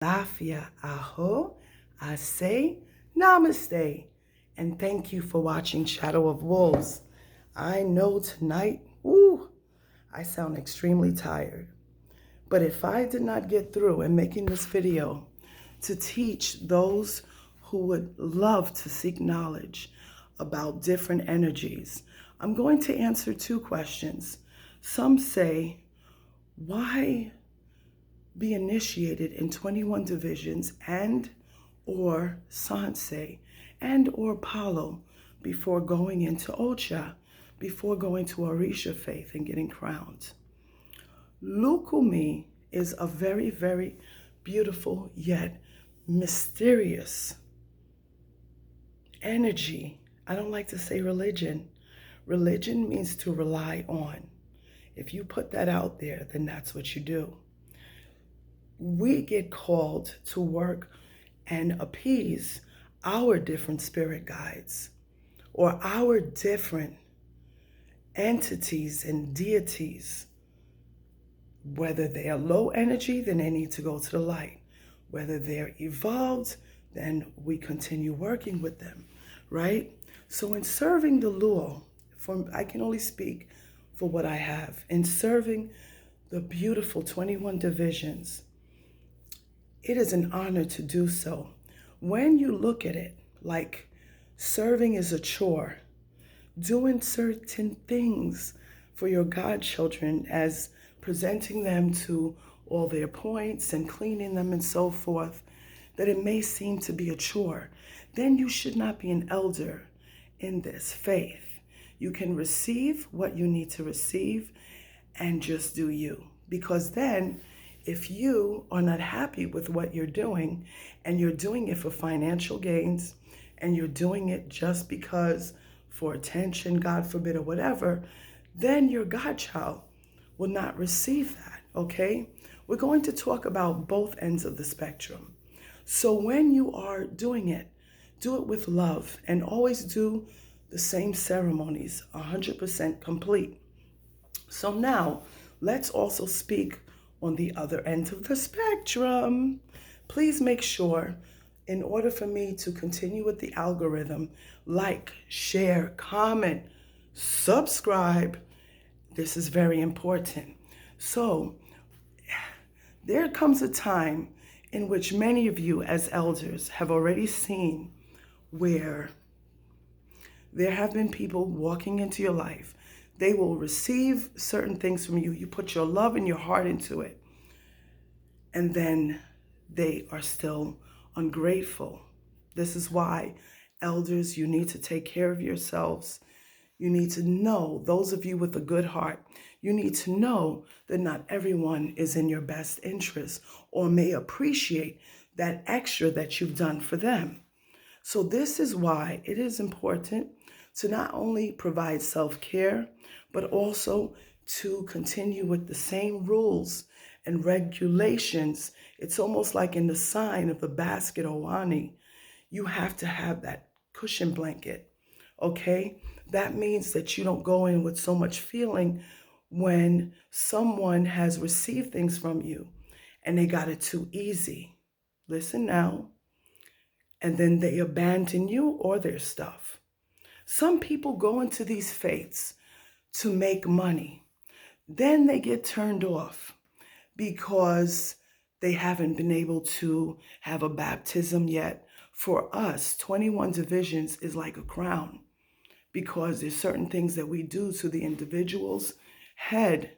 Lafia Aho, I say Namaste, and thank you for watching Shadow of Wolves. I know tonight, I sound extremely tired, but if I did not get through in making this video to teach those who would love to seek knowledge about different energies, I'm going to answer two questions. Some say, why be initiated in 21 divisions and or Sanse and or Palo before going into Ocha, before going to Orisha faith and getting crowned? Lukumi is a very, very beautiful yet mysterious energy. I don't like to say religion. Religion means to rely on. If you put that out there, then that's what you do. We get called to work and appease our different spirit guides or our different entities and deities. Whether they are low energy, then they need to go to the light. Whether they're evolved, then we continue working with them, right? So in serving the Luo, I can only speak for what I have. In serving the beautiful 21 divisions, it is an honor to do so. When you look at it like serving is a chore, doing certain things for your godchildren as presenting them to all their points and cleaning them and so forth, that it may seem to be a chore, then you should not be an elder in this faith. You can receive what you need to receive and just do you. Because then, if you are not happy with what you're doing and you're doing it for financial gains and you're doing it just because for attention, God forbid, or whatever, then your godchild will not receive that, okay? We're going to talk about both ends of the spectrum. So when you are doing it, do it with love and always do the same ceremonies, 100% complete. So now, let's also speak on the other end of the spectrum. Please make sure, in order for me to continue with the algorithm, like, share, comment, subscribe. This is very important. So there comes a time in which many of you as elders have already seen where there have been people walking into your life. They will receive certain things from you. You put your love and your heart into it. And then they are still ungrateful. This is why, elders, you need to take care of yourselves. You need to know, those of you with a good heart, you need to know that not everyone is in your best interest or may appreciate that extra that you've done for them. So this is why it is important to not only provide self-care, but also to continue with the same rules and regulations. It's almost like in the sign of the basket Owani, you have to have that cushion blanket, okay? That means that you don't go in with so much feeling when someone has received things from you and they got it too easy. Listen now. And then they abandon you or their stuff. Some people go into these faiths to make money. Then they get turned off because they haven't been able to have a baptism yet. For us, 21 divisions is like a crown because there's certain things that we do to the individual's head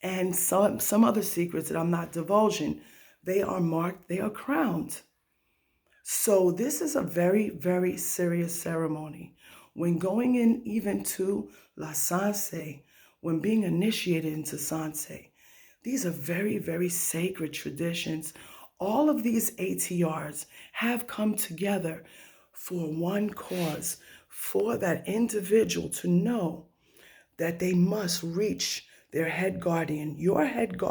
and some other secrets that I'm not divulging. They are marked, they are crowned. So this is a very, very serious ceremony. When going in even to La Sanse, when being initiated into Sanse, these are very, very sacred traditions. All of these ATRs have come together for one cause, for that individual to know that they must reach their head guardian, your head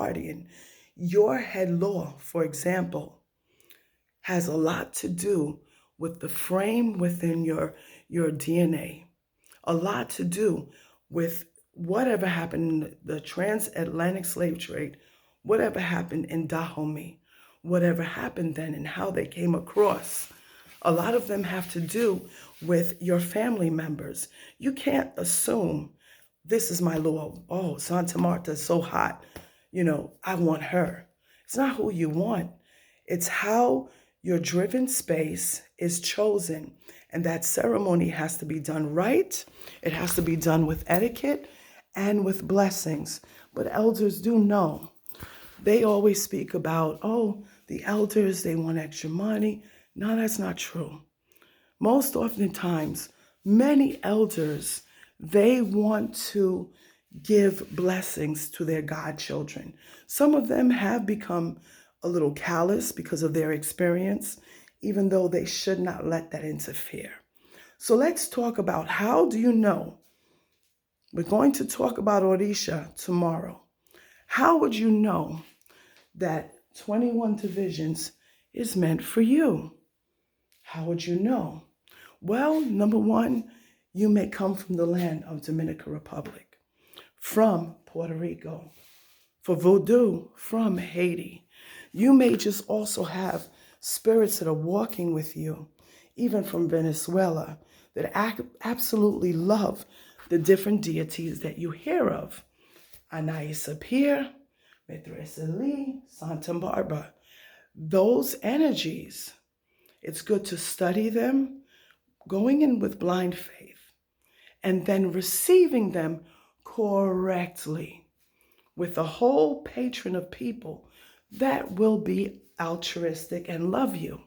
law, for example, has a lot to do with the frame within your DNA, a lot to do with whatever happened in the transatlantic slave trade, whatever happened in Dahomey, whatever happened then and how they came across. A lot of them have to do with your family members. You can't assume this is my Lord. Oh, Santa Marta is so hot. I want her. It's not who you want. It's how your driven space is chosen. And that ceremony has to be done right. It has to be done with etiquette and with blessings. But elders do know. They always speak about, oh, the elders, they want extra money. No, that's not true. Most oftentimes, many elders, they want to give blessings to their godchildren. Some of them have become a little callous because of their experience, even though they should not let that interfere. So let's talk about, how do you know? We're going to talk about Orisha tomorrow. How would you know that 21 divisions is meant for you? How would you know? Well, number one, you may come from the land of Dominican Republic, from Puerto Rico, for voodoo, from Haiti. You may just also have spirits that are walking with you, even from Venezuela, that absolutely love the different deities that you hear of. Anais Appear, Medreseli, Santa Barbara. Those energies, it's good to study them, going in with blind faith, and then receiving them correctly with a whole patron of people that will be altruistic and love you.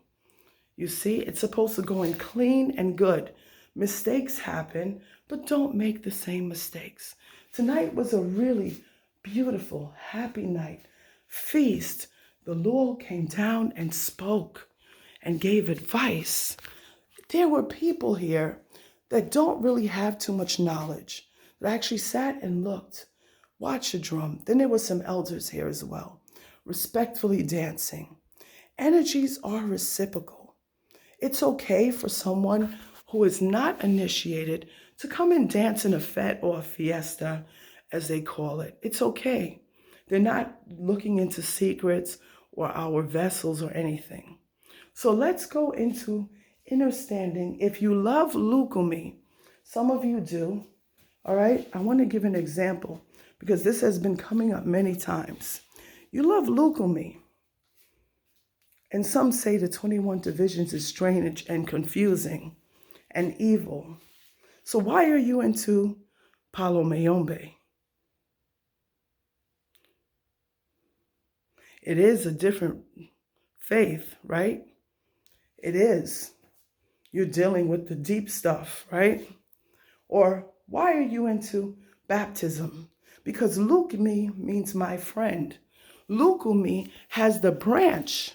You see, it's supposed to go in clean and good. Mistakes happen, but don't make the same mistakes. Tonight was a really beautiful, happy night. Feast. The Lord came down and spoke and gave advice. There were people here that don't really have too much knowledge, that actually sat and looked, watched the drum. Then there were some elders here as well, respectfully dancing. Energies are reciprocal. It's okay for someone who is not initiated to come and dance in a fete or a fiesta, as they call it. It's okay. They're not looking into secrets or our vessels or anything. So let's go into understanding. If you love Lukumi, some of you do, all right? I want to give an example because this has been coming up many times. You love Lukumi. And some say the 21 divisions is strange and confusing and evil. So why are you into Palo Mayombe? It is a different faith, right? It is. You're dealing with the deep stuff, right? Or why are you into baptism? Because Lukumi means my friend. Lukumi has the branch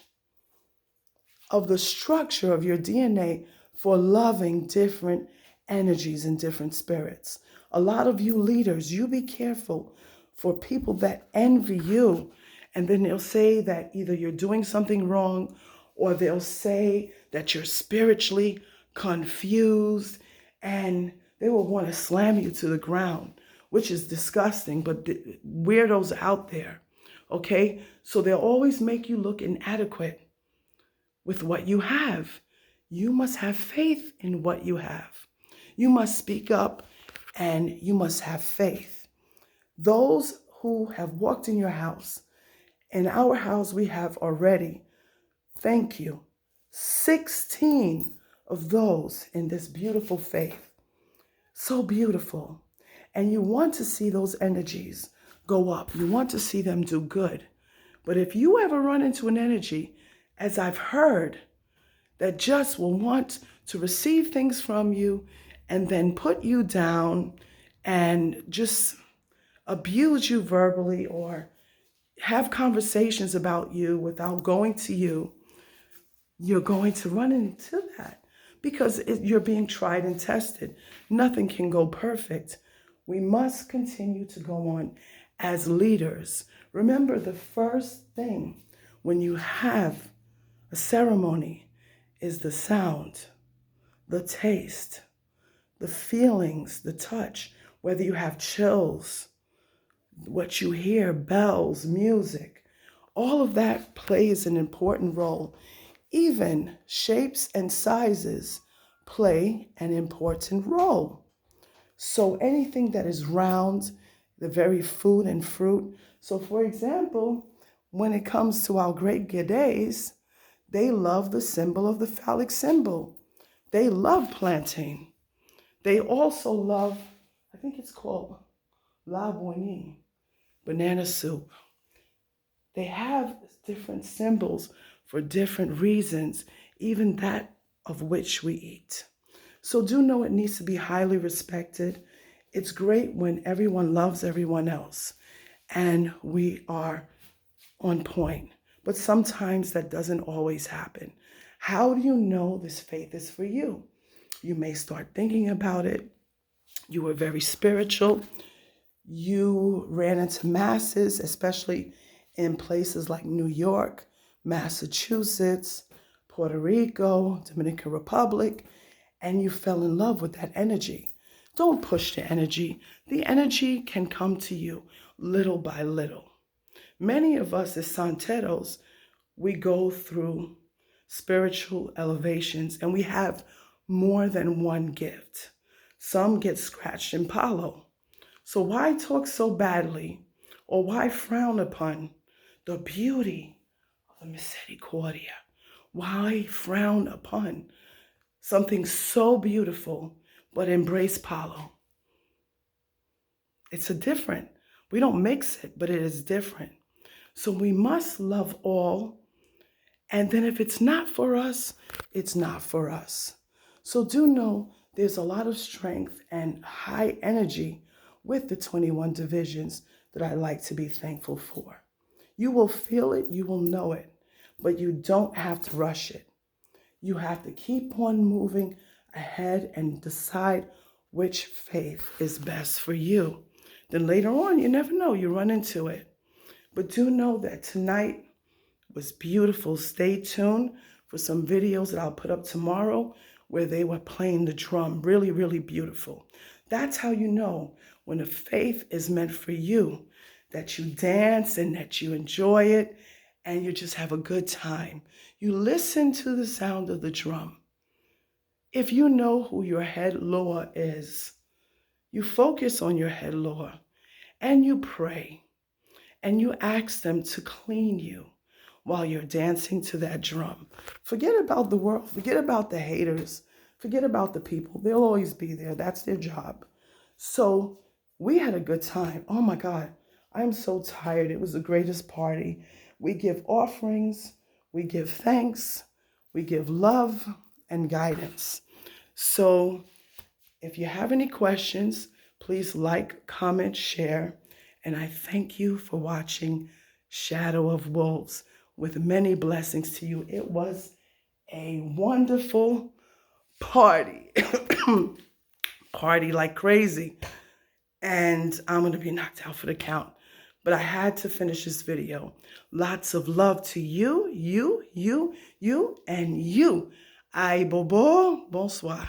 of the structure of your DNA for loving different energies and different spirits. A lot of you leaders, you be careful for people that envy you, and then they'll say that either you're doing something wrong, or they'll say that you're spiritually confused, and they will want to slam you to the ground, which is disgusting, but weirdos out there, okay? So they'll always make you look inadequate with what you have. You must have faith in what you have. You must speak up, and you must have faith. Those who have walked in your house, in our house we have already, thank you, 16 of those in this beautiful faith. So beautiful. And you want to see those energies go up. You want to see them do good. But if you ever run into an energy, as I've heard, that just will want to receive things from you and then put you down and just abuse you verbally or have conversations about you without going to you, you're going to run into that because you're being tried and tested. Nothing can go perfect. We must continue to go on as leaders. Remember, the first thing when you have a ceremony is the sound, the taste, the feelings, the touch, whether you have chills, what you hear, bells, music. All of that plays an important role. Even shapes and sizes play an important role. So anything that is round, the very food and fruit. So for example, when it comes to our great Ghedes, they love the symbol of the phallic symbol. They love plantain. They also love, I think it's called la boigny, banana soup. They have different symbols for different reasons, even that of which we eat. So do know it needs to be highly respected. It's great when everyone loves everyone else and we are on point. But sometimes that doesn't always happen. How do you know this faith is for you? You may start thinking about it. You were very spiritual. You ran into masses, especially in places like New York, Massachusetts, Puerto Rico, Dominican Republic, and you fell in love with that energy. Don't push the energy. The energy can come to you little by little. Many of us as Santeros, we go through spiritual elevations and we have more than one gift. Some get scratched in palo. So why talk so badly or why frown upon the beauty of the Misericordia? Why frown upon something so beautiful but embrace palo? It's a different. We don't mix it, but it is different. So we must love all. And then if it's not for us, it's not for us. So do know there's a lot of strength and high energy with the 21 divisions that I like to be thankful for. You will feel it, you will know it, but you don't have to rush it. You have to keep on moving ahead and decide which faith is best for you. Then later on, you never know, you run into it. But do know that tonight was beautiful. Stay tuned for some videos that I'll put up tomorrow where they were playing the drum. Really, really beautiful. That's how you know when a faith is meant for you, that you dance and that you enjoy it and you just have a good time. You listen to the sound of the drum. If you know who your head Loa is, you focus on your head Loa and you pray and you ask them to clean you while you're dancing to that drum. Forget about the world. Forget about the haters. Forget about the people. They'll always be there. That's their job. So we had a good time. Oh my God, I'm so tired. It was the greatest party. We give offerings. We give thanks. We give love and guidance. So if you have any questions, please like, comment, share. And I thank you for watching Shadow of Wolves with many blessings to you. It was a wonderful party. Party like crazy. And I'm going to be knocked out for the count. But I had to finish this video. Lots of love to you, and you. Ay, bobo, bonsoir.